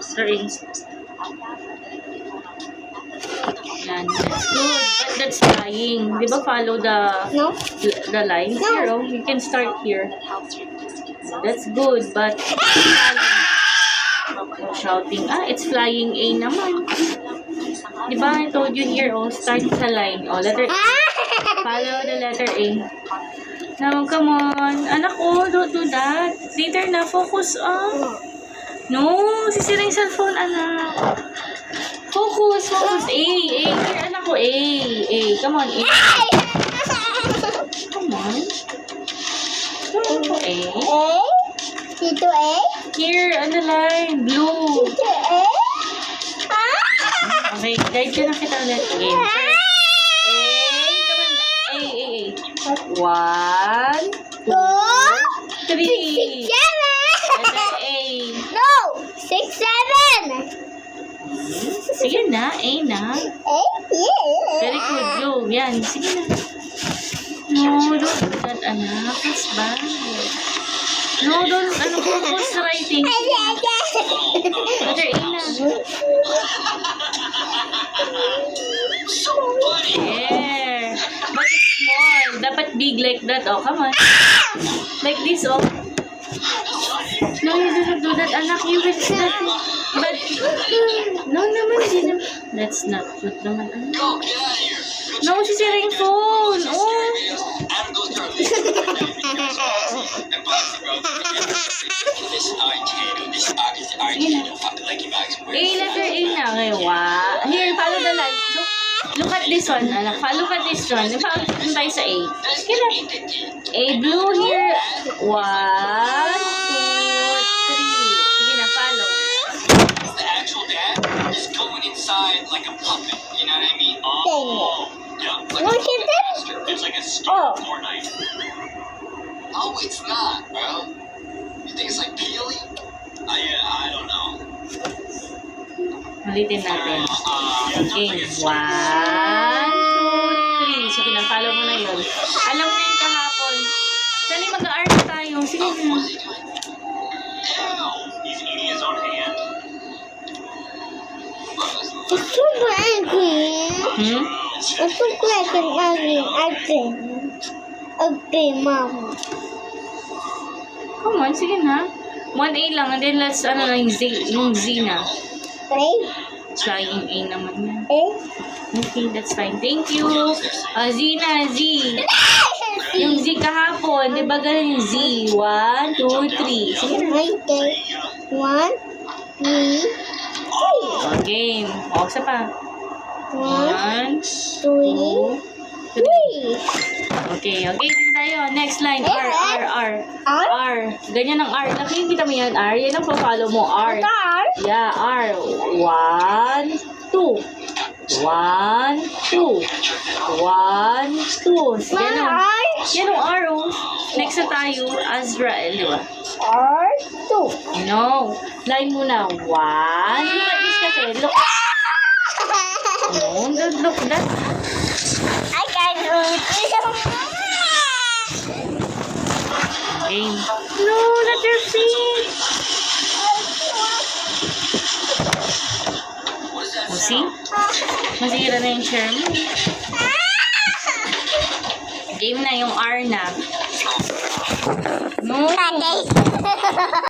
Sorry. Yan. That's good. But that's flying. Di ba follow the lines here? Oh, you can start here. That's good, but no shouting. It's flying A naman. Di ba I told you here, oh, start sa line. Oh, letter A. Follow the letter A. Now, come on. Anak ko, don't do that. Later na, focus. No, sisira yung cellphone, anak. Focus. A. Here, anak ko, A. Come on, A. Come on. Come on, A. Dito A? Here, on the line. Blue. Dito A? Okay, guide ka na kita ulit. Game. Come on. A. 1, 2, 3. 6, 7. Letter A. No! 6, 7. Sige na, A na. A? Yeah. Very good, Blue. Yan, sige na. No, don't do that, anak. That's bad. No, don't, focus sa writing. Letter A na. There. But it's small. Dapat big like that. Oh, come on. Like this, oh. No, you don't do that, anak. You will do that. But, no naman, hindi naman. That's not good naman, anak. No, sisira yung phone. Oh. Letter A na. Okay, wow. Here, follow the line. Look at this one, anak. Look at this one. Follow tayo sa A. Sige na. A, blue here. 1, 2, 3. Sige na, follow. The actual dad is going inside like a puppet. You know what I mean? Yeah. Like Look at this. It's like a stupid Fortnite. Oh, it's not, bro. You think it's like Peely? Yeah, I don't know. Ulitin natin. Okay, 1, 2, 3. Sige na, follow mo na yun. Alam mo na yung kahapon. Dali, mag-art tayo. Sige na. What's he doing? Ew! He's eating his own hand. It's too angry. It's too angry. Okay, Mom. Come on, sige na. 1A lang, and then let's, yung Z na. Okay? Flying A naman yan. A? Okay, that's fine. Thank you. Z na, Z. Yung Z kahapon, di ba ganun yung Z? 1, 2, 3. Sige na. Okay. 1, 3. Okay. O, isa pa. 1, 2, 2, 3. 3. Okay, dito tayo. Next line. R. Ganyan ang R. Nakikita mo yan, R? Yan ang follow mo, R. Yeah, R. 1, 2. 1, 2. 1, 2. Yan ang R, oh. Next na tayo, Azrael, di ba? R2. No. Line muna. 1. Look at this kasi. Look. No, don't look that. I can't do it. Okay. No, not your feet. Oh, see? Masira na yung chair mo. Game na yung R na. No.